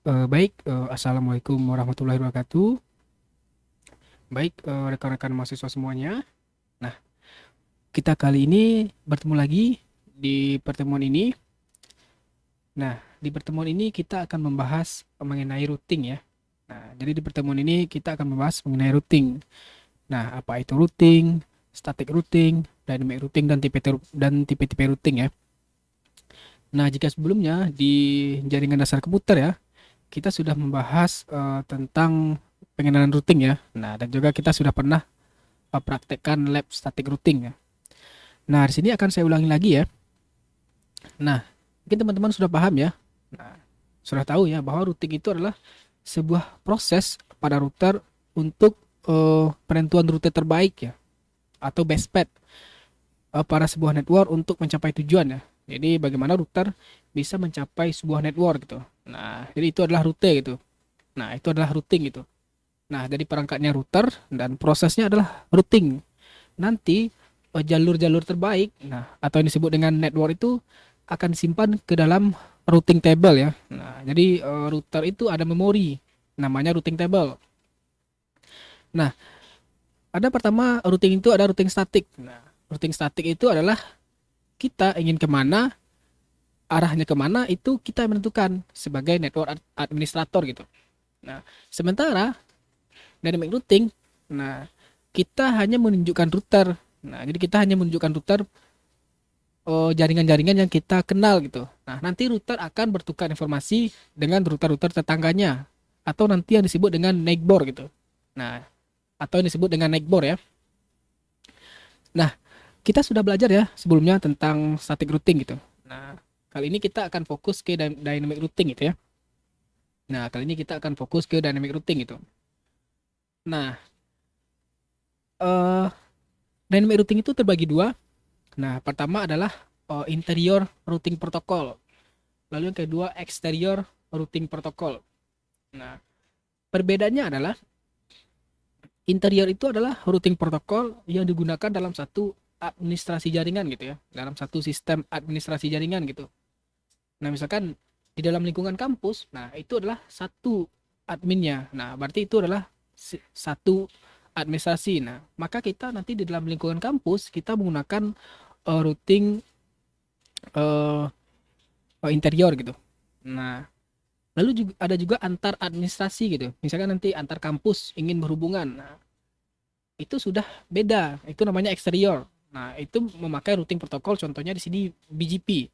Assalamualaikum warahmatullahi wabarakatuh. Rekan-rekan mahasiswa semuanya. Nah, kita kali ini bertemu lagi di pertemuan ini. Nah, di pertemuan ini kita akan membahas mengenai routing ya. Nah, jadi di pertemuan ini kita akan membahas mengenai routing. Nah, apa itu routing, static routing, dynamic routing, dan tipe-tipe routing ya. Nah, jika sebelumnya di jaringan dasar komputer ya, kita sudah membahas tentang pengenalan routing ya. Nah, dan juga kita sudah pernah praktekkan lab static routing ya. Nah, di sini akan saya ulangi lagi ya. Nah, mungkin teman-teman sudah paham ya. Nah, sudah tahu ya bahwa routing itu adalah sebuah proses pada router untuk penentuan rute terbaik ya atau best path pada sebuah network untuk mencapai tujuan ya. Jadi bagaimana router bisa mencapai sebuah network gitu. Nah, jadi itu adalah rute gitu. Nah, itu adalah routing gitu. Nah, jadi perangkatnya router dan prosesnya adalah routing. Nanti jalur-jalur terbaik, nah atau yang disebut dengan network itu akan disimpan ke dalam routing table ya. Nah, jadi router itu ada memori, namanya routing table. Nah, ada pertama routing itu ada routing statik. Nah, routing statik itu adalah kita ingin kemana, arahnya kemana itu kita yang menentukan sebagai network administrator gitu. Nah, sementara dynamic routing, nah kita hanya menunjukkan router. Nah, jadi kita hanya menunjukkan router jaringan-jaringan yang kita kenal gitu. Nah, nanti router akan bertukar informasi dengan router-router tetangganya atau nanti yang disebut dengan neighbor gitu. Nah, atau yang disebut dengan neighbor ya. Nah, kita sudah belajar ya sebelumnya tentang static routing gitu. Nah, kali ini kita akan fokus ke dynamic routing gitu ya. Nah, kali ini kita akan fokus ke dynamic routing gitu. Nah, eh dynamic routing itu terbagi dua. Nah, pertama adalah interior routing protocol. Lalu yang kedua exterior routing protocol. Nah, perbedaannya adalah interior itu adalah routing protokol yang digunakan dalam satu administrasi jaringan gitu ya, dalam satu sistem administrasi jaringan gitu. Nah, misalkan di dalam lingkungan kampus, nah itu adalah satu adminnya. Nah, berarti itu adalah satu administrasi. Nah, maka kita nanti di dalam lingkungan kampus kita menggunakan routing uh, interior gitu. Nah, lalu juga ada juga antar administrasi gitu. Misalkan nanti antar kampus ingin berhubungan. Nah, itu sudah beda. Itu namanya eksterior. Nah, itu memakai routing protokol. Contohnya di sini BGP.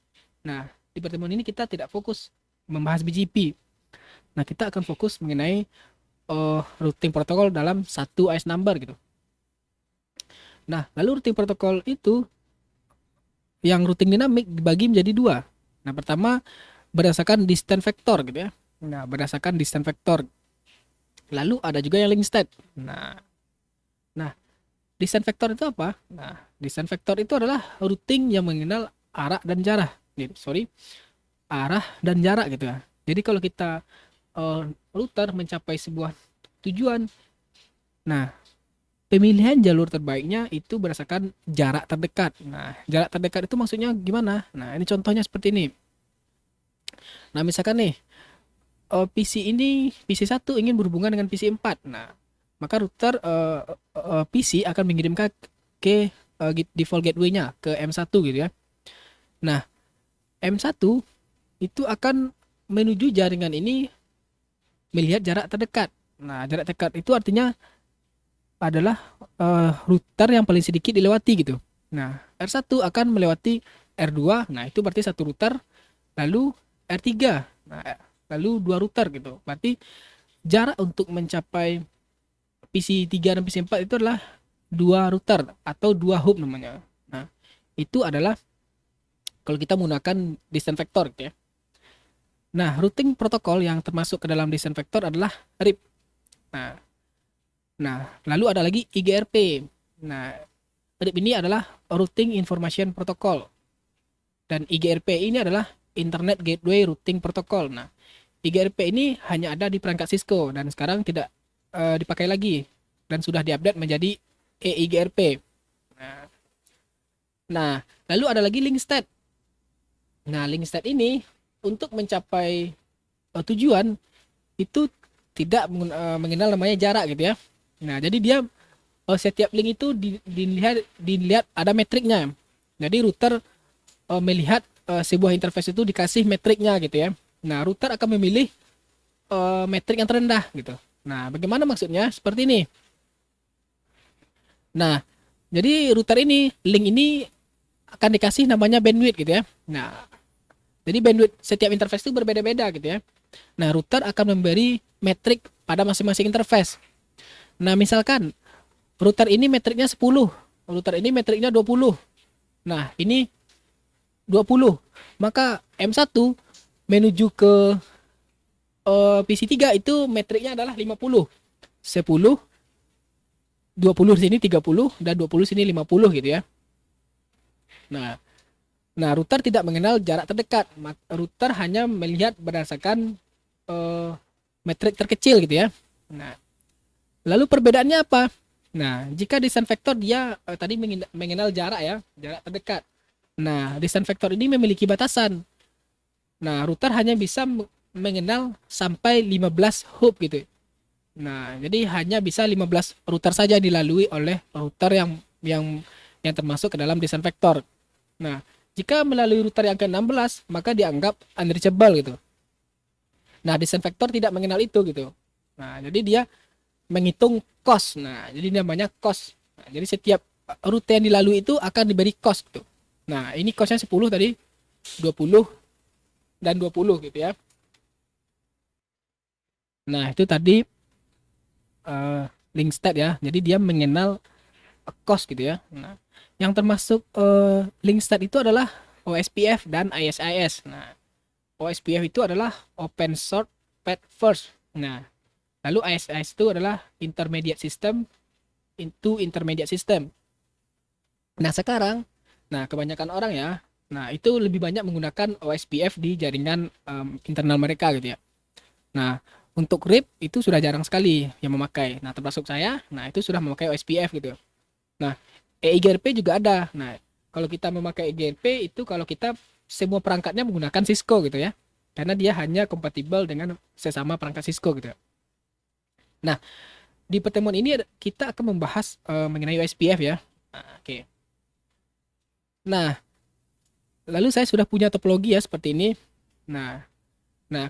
Nah, di pertemuan ini kita tidak fokus membahas BGP. Nah, kita akan fokus mengenai routing protokol dalam satu IS number gitu. Nah, lalu routing protokol itu yang routing dinamik dibagi menjadi dua. Nah, pertama berdasarkan distance vector gitu ya. Nah, berdasarkan distance vector. Lalu ada juga yang link state. Nah, distance vector itu apa? Nah, distance vector itu adalah routing yang mengenal arah dan jarak. Sorry, arah dan jarak gitu ya. Jadi kalau kita router mencapai sebuah tujuan, nah pemilihan jalur terbaiknya itu berdasarkan jarak terdekat. Nah, jarak terdekat itu maksudnya gimana? Nah, ini contohnya seperti ini. Nah, misalkan nih PC 1 ingin berhubungan dengan PC 4. Nah, maka router PC akan mengirimkan ke default gateway-nya ke M1 gitu ya. Nah, M1 itu akan menuju jaringan ini melihat jarak terdekat. Nah, jarak terdekat itu artinya adalah router yang paling sedikit dilewati gitu. Nah, R1 akan melewati R2. Nah, itu berarti satu router, lalu R3. Nah, lalu dua router gitu. Berarti jarak untuk mencapai PC 3 dan PC 4 itu adalah dua router atau dua hub namanya. Nah, itu adalah kalau kita menggunakan distance vector gitu ya. Nah, routing protokol yang termasuk ke dalam distance vector adalah RIP. Nah, lalu ada lagi IGRP. Nah, RIP ini adalah Routing Information Protocol dan IGRP ini adalah Internet Gateway Routing Protocol. Nah, IGRP ini hanya ada di perangkat Cisco dan sekarang tidak dipakai lagi dan sudah diupdate menjadi EIGRP. Nah, lalu ada lagi link state. Nah, link state ini untuk mencapai tujuan itu tidak mengenal namanya jarak gitu ya. Nah, jadi dia setiap link itu dilihat ada metriknya. Jadi router melihat sebuah interface itu dikasih metriknya gitu ya. Nah, router akan memilih metrik yang terendah gitu. Nah, bagaimana maksudnya? Seperti ini. Nah, jadi router ini, link ini akan dikasih namanya bandwidth gitu ya. Nah, jadi bandwidth setiap interface itu berbeda-beda gitu ya. Nah, router akan memberi metrik pada masing-masing interface. Nah, misalkan router ini metriknya 10, router ini metriknya 20. Nah, ini 20. Maka M1 menuju ke PC3 itu metriknya adalah 50. 10, 20 di sini 30 dan 20 sini 50 gitu ya. Nah, router tidak mengenal jarak terdekat. Router hanya melihat berdasarkan eh, metrik terkecil gitu ya. Nah, lalu perbedaannya apa? Nah, jika desain vektor dia tadi mengenal jarak ya, jarak terdekat. Nah, desain vektor ini memiliki batasan. Nah, router hanya bisa mengenal sampai 15 hop gitu. Nah, jadi hanya bisa 15 router saja dilalui oleh router yang yang termasuk ke dalam desain vektor. Nah, jika melalui router yang ke-16, maka dianggap unreachable gitu. Nah, desain vektor tidak mengenal itu gitu. Nah, jadi dia menghitung cost. Nah, jadi namanya cost. Nah, jadi setiap rute yang dilalui itu akan diberi cost gitu. Nah, ini costnya 10 tadi, 20 dan 20 gitu ya. Nah, itu tadi eh, link state ya. Jadi dia mengenal cost gitu ya. Nah, yang termasuk link state itu adalah OSPF dan ISIS. Nah, OSPF itu adalah Open Short Path First. Nah, lalu ISIS itu adalah Intermediate System into Intermediate System. Nah, sekarang, kebanyakan orang ya, nah itu lebih banyak menggunakan OSPF di jaringan internal mereka gitu ya. Nah, untuk RIP itu sudah jarang sekali yang memakai. Nah, termasuk saya, nah itu sudah memakai OSPF gitu. Nah, EIGRP juga ada. Nah, kalau kita memakai EIGRP itu kalau kita semua perangkatnya menggunakan Cisco gitu ya. Karena dia hanya kompatibel dengan sesama perangkat Cisco gitu. Nah, di pertemuan ini kita akan membahas mengenai OSPF ya. Nah, oke. Nah, lalu saya sudah punya topologi ya seperti ini. Nah,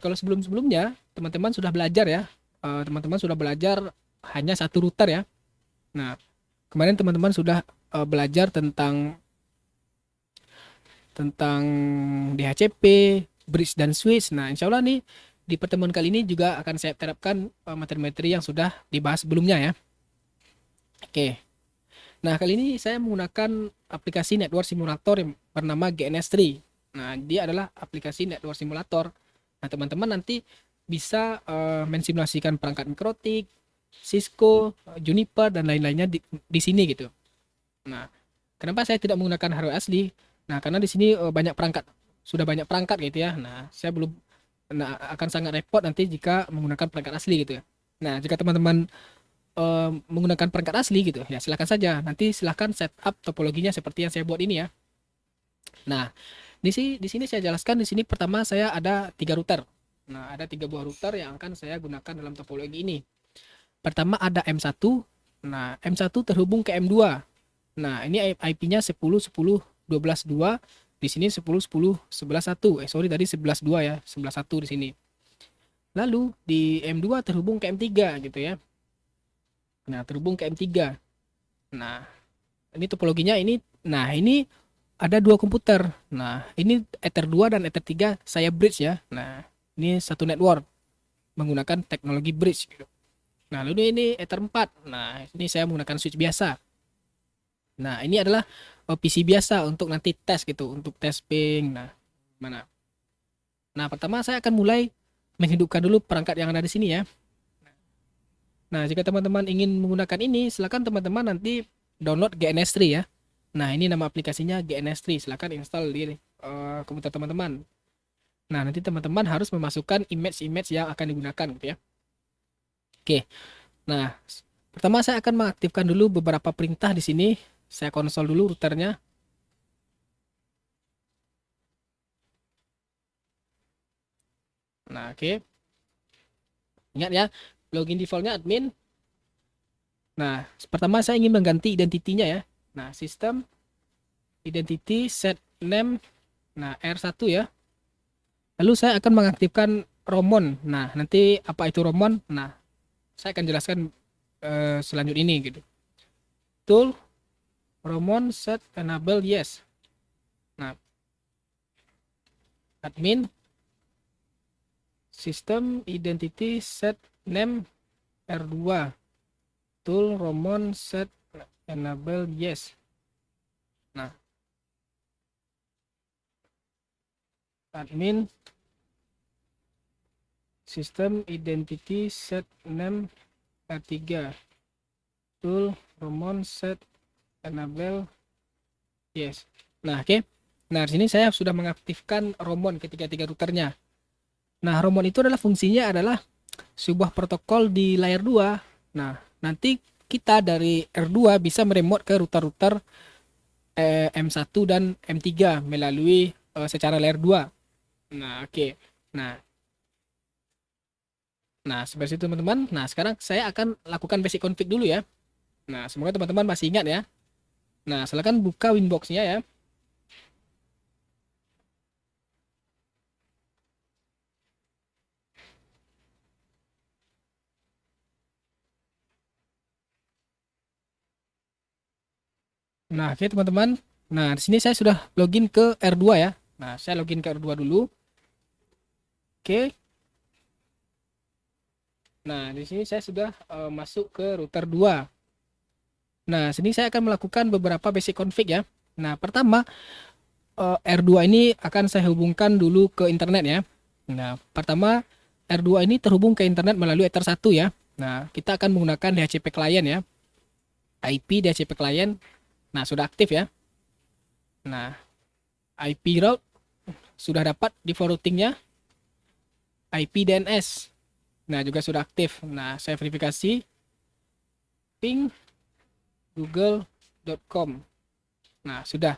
kalau sebelum-sebelumnya teman-teman sudah belajar ya. Teman-teman sudah belajar hanya satu router ya. Nah, kemarin teman-teman sudah belajar tentang tentang DHCP, bridge dan switch. Nah, insya Allah nih di pertemuan kali ini juga akan saya terapkan materi-materi yang sudah dibahas sebelumnya ya. Oke. Nah, kali ini saya menggunakan aplikasi network simulator yang bernama GNS3. Nah, dia adalah aplikasi network simulator. Nah, teman-teman nanti bisa mensimulasikan perangkat mikrotik, Cisco, Juniper dan lain-lainnya di sini gitu. Nah, kenapa saya tidak menggunakan hardware asli? Nah, karena di sini sudah banyak perangkat gitu ya. Nah, saya belum akan sangat repot nanti jika menggunakan perangkat asli gitu ya. Nah, jika teman-teman menggunakan perangkat asli gitu, ya silakan saja. Nanti silakan setup topologinya seperti yang saya buat ini ya. Nah, di sini saya jelaskan di sini pertama saya ada 3 router. Nah, ada 3 buah router yang akan saya gunakan dalam topologi ini. Pertama ada M1. Nah, M1 terhubung ke M2. Nah, ini IP-nya 10 10 12 2. Di sini 10 10 11 1. Sorry tadi 11 2 ya, 11 1 di sini. Lalu di M2 terhubung ke M3 gitu ya. Nah, terhubung ke M3. Nah, ini topologinya ini. Nah, ini ada 2 komputer. Nah, ini Ether 2 dan Ether 3 saya bridge ya. Nah, ini satu network menggunakan teknologi bridge gitu. Nah, lalu ini Ether 4. Nah, ini saya menggunakan switch biasa. Nah, ini adalah PC biasa untuk nanti tes gitu, untuk tes ping. Nah, mana? Nah, pertama saya akan mulai menghidupkan dulu perangkat yang ada di sini ya. Nah, jika teman-teman ingin menggunakan ini, silakan teman-teman nanti download GNS3 ya. Nah, ini nama aplikasinya GNS3. Silakan install di komputer teman-teman. Nah, nanti teman-teman harus memasukkan image-image yang akan digunakan gitu ya. Oke. Nah, pertama saya akan mengaktifkan dulu beberapa perintah di sini. Saya konsol dulu routernya. Nah, oke. Ingat ya, login defaultnya admin. Nah, pertama saya ingin mengganti identitinya ya. Nah, sistem identity set name, nah R1 ya. Lalu saya akan mengaktifkan Romon. Nah, nanti apa itu Romon? Nah, saya akan jelaskan selanjutnya ini gitu. Tool Romon set enable yes. Nah, admin system identity set name R2. Tool Romon set enable yes. Nah, admin system identity set name R3. Tool Romon set enable yes. Nah, oke. Nah, di sini saya sudah mengaktifkan Romon ketika tiga routernya. Nah, Romon itu adalah fungsinya adalah sebuah protokol di layer 2. Nah, nanti kita dari R2 bisa meremote ke router-router M1 dan M3 melalui secara layer 2. Nah, oke. Nah, seperti itu teman-teman. Nah, sekarang saya akan lakukan basic config dulu ya. Nah, semoga teman-teman masih ingat ya. Nah, silakan buka Winbox-nya ya. Nah, oke teman-teman. Nah, di sini saya sudah login ke R2 ya. Nah, saya login ke R2 dulu. Oke. Nah, di sini saya sudah masuk ke router 2. Nah, sini saya akan melakukan beberapa basic config ya. Nah, pertama R2 ini akan saya hubungkan dulu ke internet ya. Nah, pertama R2 ini terhubung ke internet melalui Ether 1 ya. Nah, kita akan menggunakan DHCP client ya. IP DHCP client. Nah, sudah aktif ya. Nah, IP route sudah dapat default routingnya. IP DNS. Nah, juga sudah aktif. Nah, saya verifikasi ping google.com. Nah, sudah.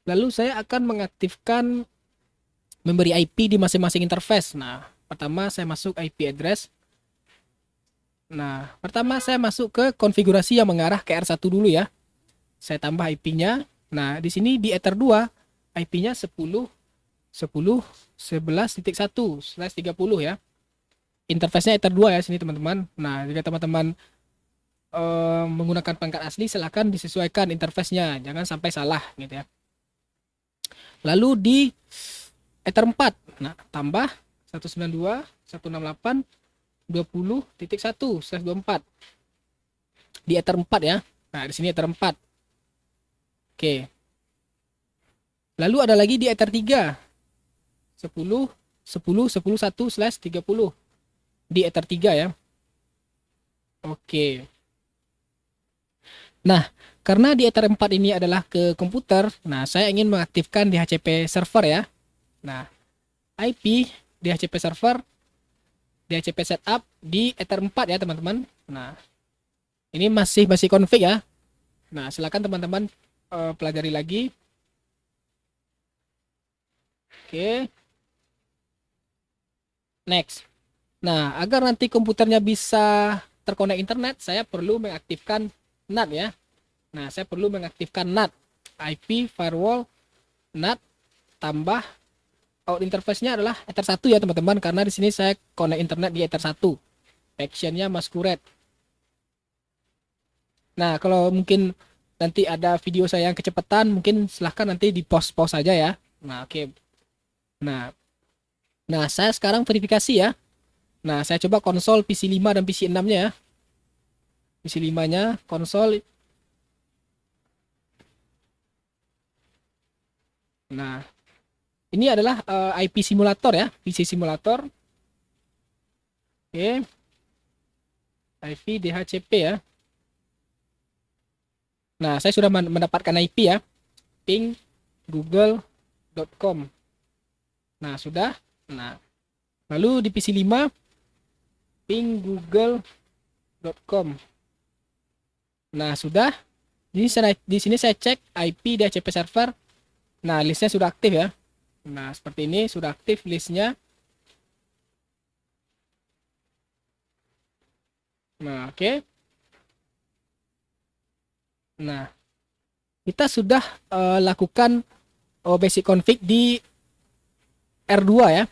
Lalu saya akan mengaktifkan memberi IP di masing-masing interface. Nah, pertama saya masuk IP address. Nah, pertama saya masuk ke konfigurasi yang mengarah ke R1 dulu ya. Saya tambah IP-nya. Nah, di sini di Ether 2 IP-nya 10.11.1/30 ya. Interface-nya Ether 2 ya sini teman-teman. Nah, jika teman-teman menggunakan pangkat asli silahkan disesuaikan interface-nya, jangan sampai salah gitu ya. Lalu di Ether 4, nah tambah 192.168.20.1/24 di Ether 4 ya. Nah, di sini Ether 4. Oke. Lalu ada lagi di Ether 3 10.10.11.1/30 di Ether 3 ya. Oke. Nah, karena di Ether 4 ini adalah ke komputer, nah saya ingin mengaktifkan DHCP server ya. Nah, IP DHCP server, DHCP setup di Ether 4 ya teman-teman. Nah, ini masih config ya. Nah, silakan teman-teman pelajari lagi. Oke. Next. Nah, agar nanti komputernya bisa terkonek internet, saya perlu mengaktifkan NAT ya. Nah, saya perlu mengaktifkan NAT, IP firewall NAT tambah out interface-nya adalah Ether 1 ya teman-teman, karena di sini saya connect internet di Ether 1. Action-nya Masquerade. Nah, kalau mungkin nanti ada video saya yang kecepatan, mungkin silahkan nanti di pause saja ya. Nah, oke. Nah, saya sekarang verifikasi ya. Nah, saya coba konsol PC 5 dan PC 6-nya ya. PC 5-nya konsol. Nah, ini adalah IP simulator ya, PC simulator. Oke. IP DHCP ya. Nah, saya sudah mendapatkan IP ya. Ping google.com. Nah, sudah. Nah, lalu di PC 5 ping google.com. Nah, sudah. Di sini saya cek IP DHCP server. Nah, listnya sudah aktif ya. Nah, seperti ini sudah aktif listnya. Nah, oke. Nah, kita sudah lakukan basic config di R2 ya,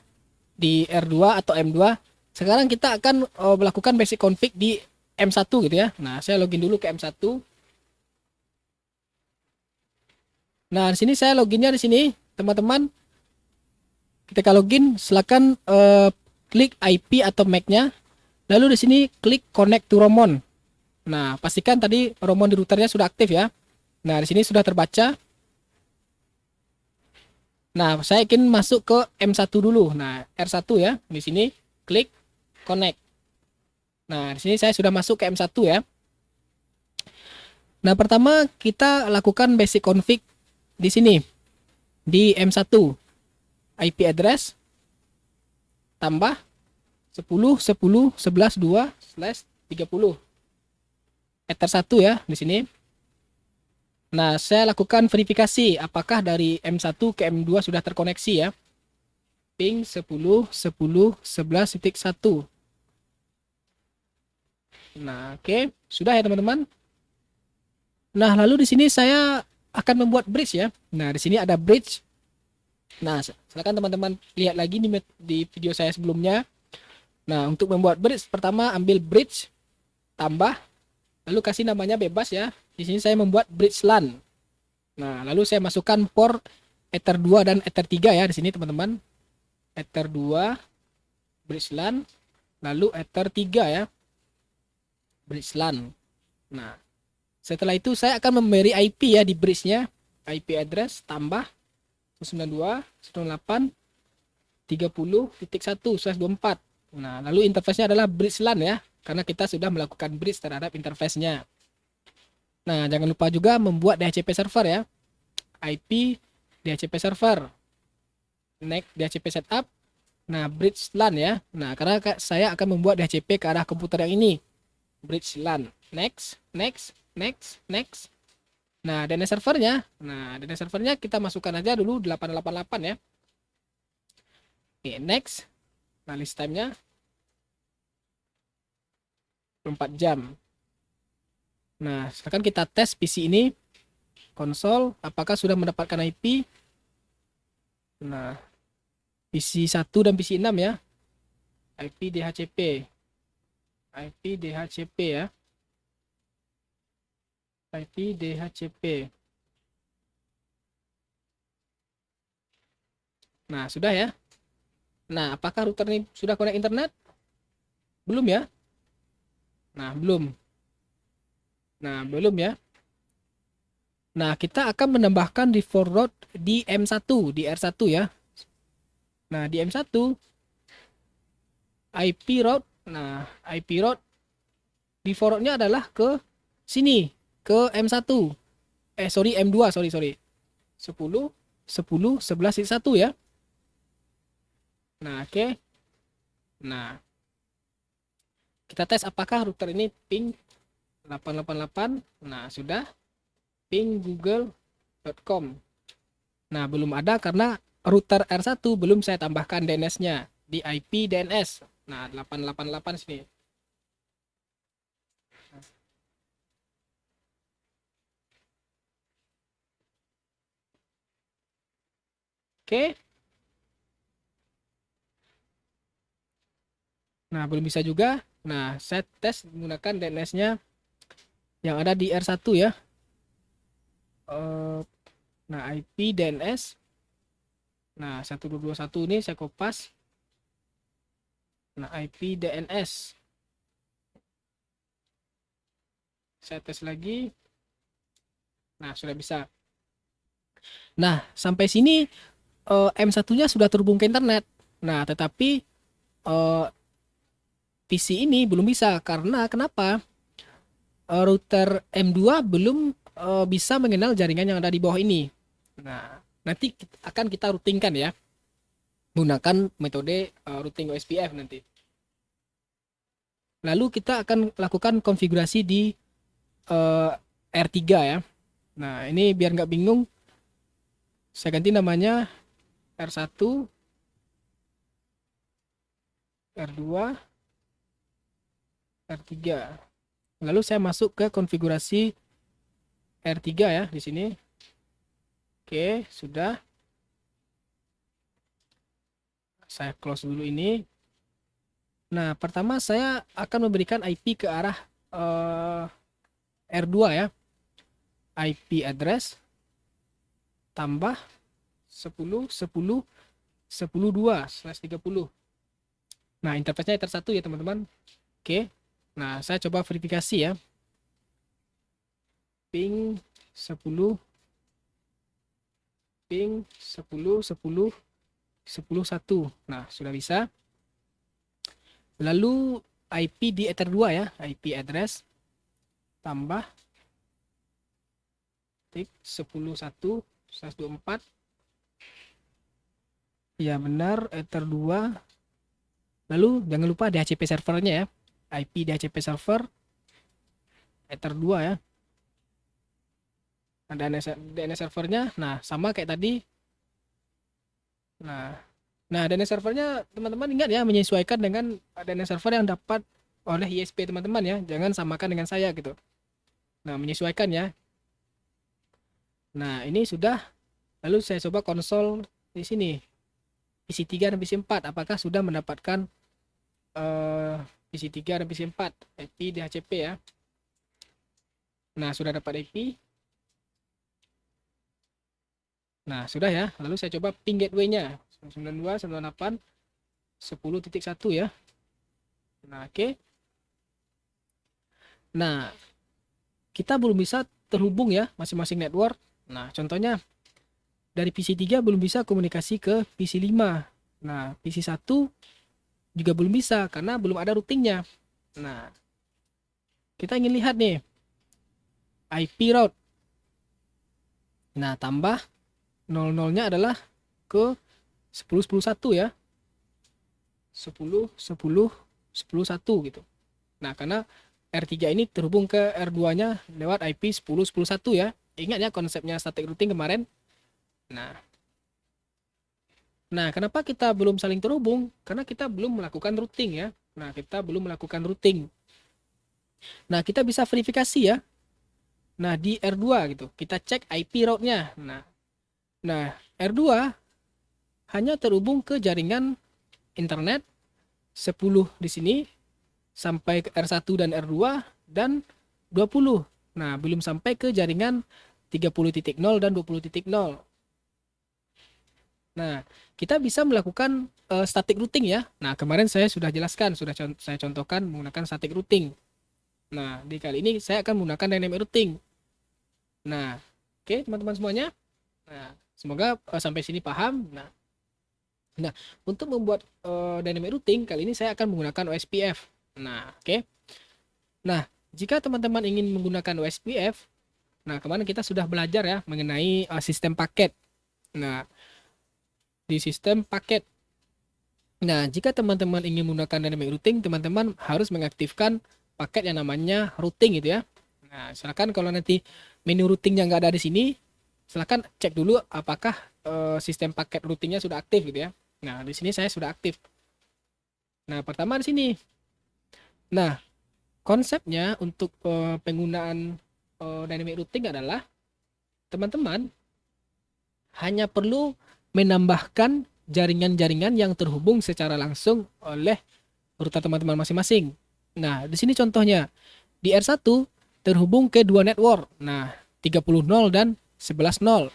di R2 atau M2. Sekarang kita akan melakukan basic config di M1 gitu ya. Nah, saya login dulu ke M1. Nah, di sini saya loginnya di sini, teman-teman. Ketika login, silakan klik IP atau MAC-nya. Lalu di sini klik connect to Romon. Nah, pastikan tadi Romon di routernya sudah aktif ya. Nah, di sini sudah terbaca. Nah, saya ingin masuk ke M1 dulu. Nah, R1 ya. Di sini klik connect. Nah, di sini saya sudah masuk ke M1 ya. Nah, pertama kita lakukan basic config di sini di M1. IP address tambah 10.10.11.2/30. Ether 1 ya di sini. Nah, saya lakukan verifikasi apakah dari M1 ke M2 sudah terkoneksi ya. Ping 10.10.11.1. Nah, oke, sudah ya teman-teman. Nah, lalu di sini saya akan membuat bridge ya. Nah, di sini ada bridge. Nah, silakan teman-teman lihat lagi di video saya sebelumnya. Nah, untuk membuat bridge pertama ambil bridge tambah lalu kasih namanya bebas ya. Di sini saya membuat bridge LAN. Nah, lalu saya masukkan port Ether 2 dan Ether 3 ya di sini teman-teman. Ether 2 bridge LAN, lalu Ether 3 ya. Bridge LAN. Nah, setelah itu saya akan memberi IP ya di bridge-nya. IP address tambah 192.168.30.1/24. Nah, lalu interface-nya adalah bridge LAN ya, karena kita sudah melakukan bridge terhadap interface-nya. Nah, jangan lupa juga membuat DHCP server ya. IP DHCP server. Next DHCP setup. Nah, bridge LAN ya. Nah, karena saya akan membuat DHCP ke arah komputer yang ini. Bridge LAN. Next, next, next, next. Nah, DNS servernya. Nah, DNS servernya kita masukkan aja dulu 888 ya. Oke, next. Nah, list time-nya 4 jam. Nah, sekarang kita tes PC ini. Konsol, apakah sudah mendapatkan IP? Nah, PC 1 dan PC 6 ya. IP DHCP. IP DHCP ya. IP DHCP. Nah, sudah ya. Nah, apakah router ini sudah connect internet? Belum ya? Nah, belum. Nah, belum ya. Nah, kita akan menambahkan default route di M1, di R1 ya. Nah, di M1 IP route. Nah, IP route default-nya adalah ke sini, ke M1. Sorry, M2, sorry. 10, 10, 11, 1 ya. Nah, oke. Nah, kita tes apakah router ini ping 888. Nah, sudah. Ping google.com. Nah, belum ada karena router R1 belum saya tambahkan DNS-nya di IP DNS. Nah, 888 sini. Oke. Nah, belum bisa juga. Nah, saya tes menggunakan DNS-nya yang ada di R1 ya. Nah, IP DNS. Nah, 1221 ini saya kopas. Nah, IP DNS. Saya tes lagi. Nah, sudah bisa. Nah, sampai sini M1-nya sudah terhubung ke internet. Nah, tetapi PC ini belum bisa karena kenapa? Router M2 belum bisa mengenal jaringan yang ada di bawah ini. Nah, nanti akan kita routingkan ya menggunakan metode routing OSPF nanti. Lalu kita akan lakukan konfigurasi di R3 ya. Nah, ini biar nggak bingung, saya ganti namanya R1, R2, R3. Lalu saya masuk ke konfigurasi R3 ya di sini. Oke, sudah. Saya close dulu ini. Nah, pertama saya akan memberikan IP ke arah R2 ya. IP address tambah 10.10.10.2/30. Nah, interface-nya Ether 1 ya, teman-teman. Oke. Nah, saya coba verifikasi ya. Ping 10 ping 10.10.10.1. Nah, sudah bisa. Lalu IP di Ether 2 ya, IP address tambah 10.1/24. Ya benar, Ether 2. Lalu jangan lupa DHCP servernya ya. IP DHCP server Ether 2 ya. Ada DNS servernya. Nah, sama kayak tadi. Nah, DNS servernya teman-teman ingat ya, menyesuaikan dengan DNS server yang dapat oleh ISP teman-teman ya. Jangan samakan dengan saya gitu. Nah, menyesuaikan ya. Nah, ini sudah. Lalu saya coba konsol di sini. PC3 dan PC4 apakah sudah mendapatkan PC3 dan PC4 IP DHCP ya. Nah, sudah dapat IP. Nah, sudah ya. Lalu saya coba ping gateway-nya 92.168.10.1 ya. Nah, oke. Nah, kita belum bisa terhubung ya masing-masing network. Nah, contohnya dari PC3 belum bisa komunikasi ke PC5. Nah, PC1 juga belum bisa karena belum ada routingnya. Nah, kita ingin lihat nih IP route. Nah, tambah 00-nya adalah ke 10.10.1 ya. 10.10.10.1 gitu. Nah, karena R3 ini terhubung ke R2-nya lewat IP 10.10.1 ya. Ingat ya konsepnya static routing kemarin. Nah, kenapa kita belum saling terhubung? Karena kita belum melakukan routing ya. Nah, kita belum melakukan routing. Nah, kita bisa verifikasi ya. Nah, di R2 gitu. Kita cek IP route-nya. Nah, R2 hanya terhubung ke jaringan internet 10 di sini sampai ke R1 dan R2 dan 20. Nah, belum sampai ke jaringan 30.0 dan 20.0. Nah, kita bisa melakukan static routing ya. Nah, kemarin saya sudah jelaskan, sudah saya contohkan menggunakan static routing. Nah, di kali ini saya akan menggunakan dynamic routing. Nah, oke teman-teman semuanya. Nah, semoga sampai sini paham. Nah, untuk membuat dynamic routing kali ini saya akan menggunakan OSPF. Nah, oke. Nah, jika teman-teman ingin menggunakan OSPF, nah kemarin kita sudah belajar ya mengenai sistem paket. Nah, di sistem paket. Nah, jika teman-teman ingin menggunakan dynamic routing, teman-teman harus mengaktifkan paket yang namanya routing gitu ya. Nah, silakan kalau nanti menu routingnya nggak ada di sini, silakan cek dulu apakah sistem paket routingnya sudah aktif gitu ya. Nah, di sini saya sudah aktif. Nah, pertama di sini. Nah, konsepnya untuk penggunaan dynamic routing adalah teman-teman hanya perlu menambahkan jaringan-jaringan yang terhubung secara langsung oleh router teman-teman masing-masing. Nah, di sini contohnya di R1 terhubung ke dua network. Nah, 30.0 dan 11.0.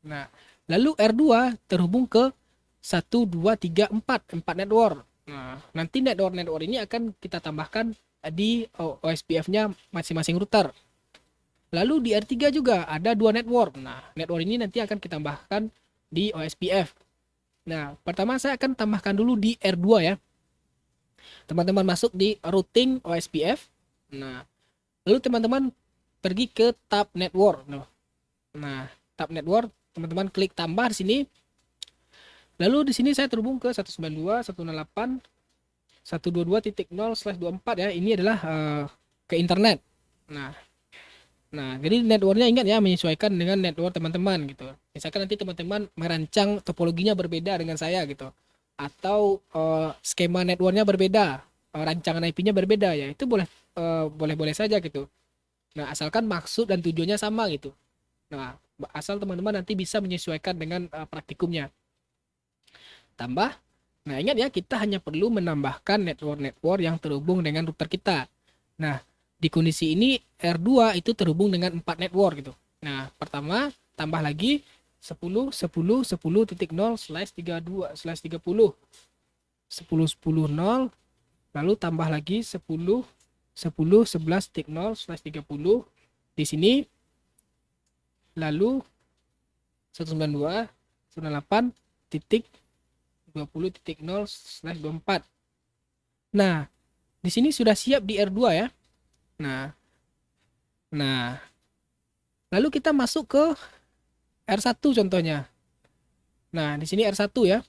Nah, lalu R2 terhubung ke 1 2 3 4 network. Nah, nanti network ini akan kita tambahkan di OSPF-nya masing-masing router. Lalu di R3 juga ada dua network. Nah, network ini nanti akan kita tambahkan di OSPF. Nah, pertama saya akan tambahkan dulu di R2 ya. Teman-teman masuk di routing OSPF. Nah, lalu teman-teman pergi ke tab network. Nah, tab network, teman-teman klik tambah di sini. Lalu di sini saya terhubung ke 192.168.122.0/24 ya. Ini adalah ke internet. Nah, jadi networknya ingat ya menyesuaikan dengan network teman-teman gitu. Misalkan nanti teman-teman merancang topologinya berbeda dengan saya gitu, atau skema networknya berbeda. rancangan IP-nya berbeda ya, itu boleh-boleh saja gitu. Nah, asalkan maksud dan tujuannya sama gitu. Nah, asal teman-teman nanti bisa menyesuaikan dengan praktikumnya. Tambah, nah ingat ya, kita hanya perlu menambahkan network-network yang terhubung dengan router kita. Nah, di kondisi ini R2 itu terhubung dengan 4 network gitu. Nah, pertama tambah lagi 10.10.10/32/30. 10.10.0, lalu tambah lagi 10.10.11.0/30 di sini, lalu 192.168.20.0/24. Nah, di sini sudah siap di R2 ya. Nah, nah, lalu kita masuk ke R1 contohnya. Nah, di sini R1 ya.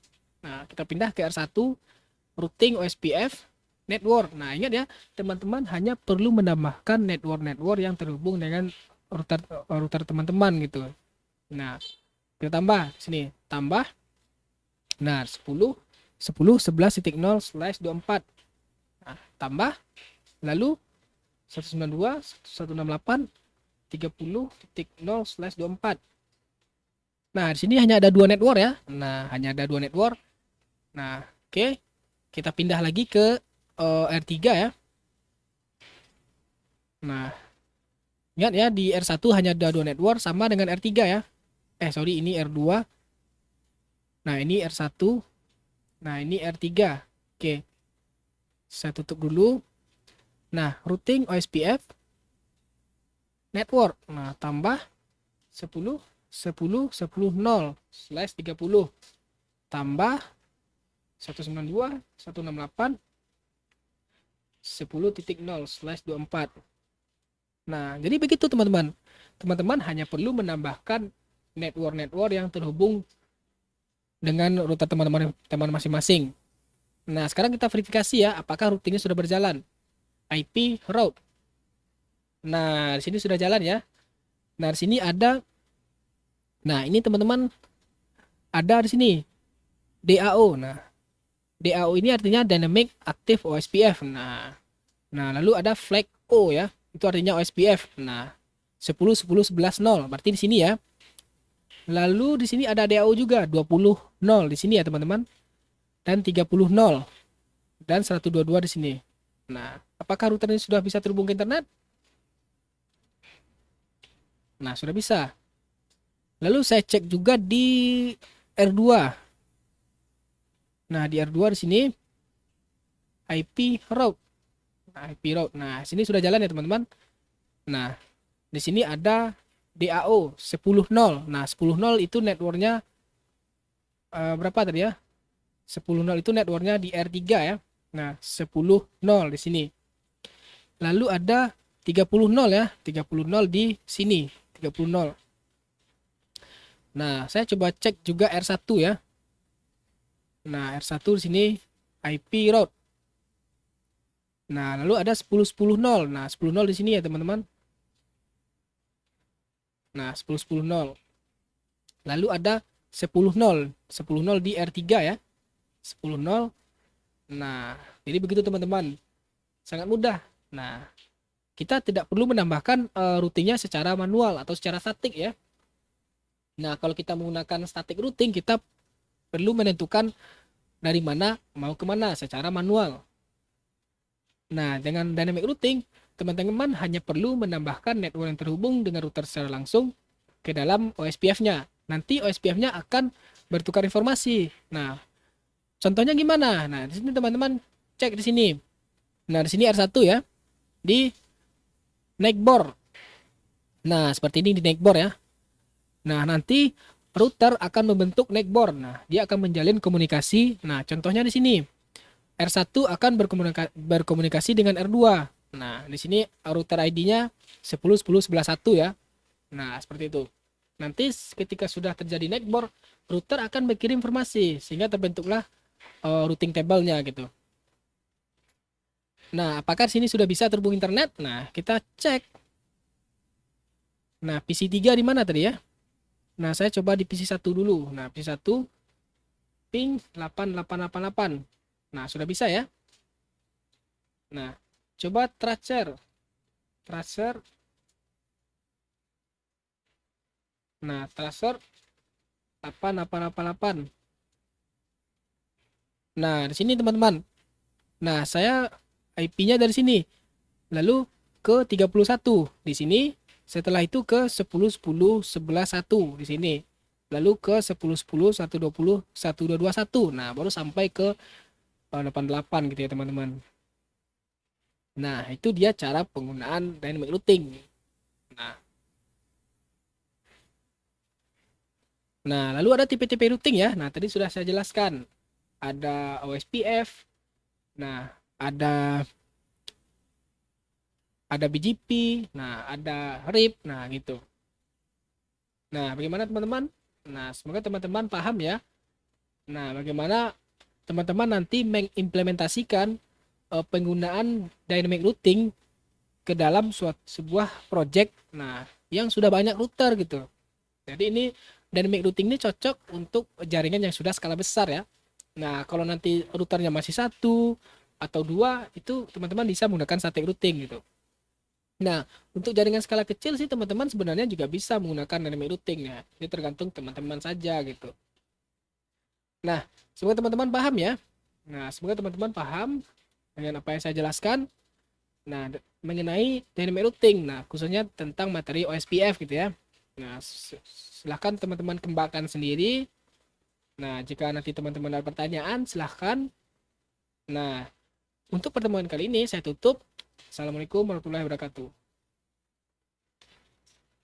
Nah, kita pindah ke R1, routing OSPF network. Nah, ingat ya, teman-teman hanya perlu menambahkan network-network yang terhubung dengan router teman-teman gitu. Nah, kita tambah di sini, tambah. Nah, 10.11.0/24. Nah, tambah, lalu 192.168.30.0/24. Nah, di sini hanya ada dua network ya. Nah, hanya ada dua network. Nah, oke. Kita pindah lagi ke R3 ya. Nah, ingat ya, di R1 hanya ada dua network sama dengan R3 ya. Sorry, ini R2. Nah, ini R1. Nah, ini R3. Oke. Saya tutup dulu. Nah, routing OSPF network. Nah, tambah 10.10.10.0/30. Tambah 192.168.10.0/24. Nah, jadi begitu teman-teman. Teman-teman hanya perlu menambahkan network-network yang terhubung dengan router teman-teman masing-masing. Nah, sekarang kita verifikasi ya, apakah routingnya sudah berjalan. IP route. Nah, di sini sudah jalan ya. Nah, di sini ada. Nah, ini teman-teman ada di sini DAO. Nah, DAO ini artinya Dynamic Active OSPF. Nah, lalu ada flag O ya. Itu artinya OSPF. Nah, 10.10.11.0. Berarti di sini ya. Lalu di sini ada DAO juga 20.0 di sini ya, teman-teman. Dan 30.0 dan 122 di sini. Nah, apakah router ini sudah bisa terhubung ke internet? Nah, sudah bisa. Lalu saya cek juga di R2. Nah, di R2 di sini IP route. Nah, IP route. Nah, sini sudah jalan ya, teman-teman. Nah, di sini ada DAO 10.0. Nah, 10.0 itu networknya berapa tadi ya? 10.0 itu networknya di R3 ya. Nah, 10.0 di sini. Lalu ada 30.0 ya. 30.0 di sini. 30.0. Nah, saya coba cek juga R1 ya. Nah, R1 di sini IP route. Nah, lalu ada 10.10.0. Nah, 10.0 di sini ya, teman-teman. Nah, 10.10.0. Lalu ada 10.0. 10.0 di R3 ya. 10.0. Nah, jadi begitu teman-teman. Sangat mudah. Nah, kita tidak perlu menambahkan routingnya secara manual atau secara statik ya. Nah, kalau kita menggunakan static routing, kita perlu menentukan dari mana mau kemana secara manual. Nah, dengan dynamic routing, teman-teman hanya perlu menambahkan network yang terhubung dengan router secara langsung ke dalam OSPF-nya. Nanti OSPF-nya akan bertukar informasi. Nah, contohnya gimana? Nah, di sini teman-teman cek di sini. Nah, di sini R1 ya, di neckboard. Nah, seperti ini di neckboard ya. Nah, nanti router akan membentuk neckboard. Nah, dia akan menjalin komunikasi. Nah, contohnya di sini. R1 akan berkomunikasi dengan R2. Nah, di sini router ID-nya 10.10.11.1 ya. Nah, seperti itu. Nanti ketika sudah terjadi neckboard, router akan berkirim informasi sehingga terbentuklah routing table-nya gitu. Nah, apakah di sini sudah bisa terhubung internet? Nah, kita cek. Nah, PC3 di mana tadi ya? Nah, saya coba di PC1 dulu. Nah, PC1 ping 8888. Nah, sudah bisa ya. Nah, coba tracer. Tracer. Nah, tracer 8888. Nah, di sini teman-teman. Nah, saya IP-nya dari sini. Lalu ke 31 di sini. Setelah itu ke 10 10 11 1 di sini. Lalu ke 10 10 1 20 1221. Nah, baru sampai ke 88 gitu ya, teman-teman. Nah, itu dia cara penggunaan dynamic routing. Nah, lalu ada tipe-tipe routing ya. Nah, tadi sudah saya jelaskan. Ada OSPF. Nah, ada BGP. Nah, ada RIP. Nah, gitu. Nah, bagaimana teman-teman? Nah, semoga teman-teman paham ya. Nah, bagaimana teman-teman nanti mengimplementasikan penggunaan dynamic routing ke dalam sebuah project. Nah, yang sudah banyak router gitu. Jadi ini dynamic routing ini cocok untuk jaringan yang sudah skala besar ya. Nah, kalau nanti routernya masih satu atau dua, itu teman-teman bisa menggunakan static routing gitu. Nah, untuk jaringan skala kecil sih teman-teman sebenarnya juga bisa menggunakan dynamic routing ya. Ini tergantung teman-teman saja gitu. Nah, semoga teman-teman paham ya. Nah, semoga teman-teman paham dengan apa yang saya jelaskan. Nah, mengenai dynamic routing. Nah, khususnya tentang materi OSPF gitu ya. Nah, silahkan teman-teman kembangkan sendiri. Nah, jika nanti teman-teman ada pertanyaan, silahkan. Nah, untuk pertemuan kali ini saya tutup. Assalamualaikum warahmatullahi wabarakatuh.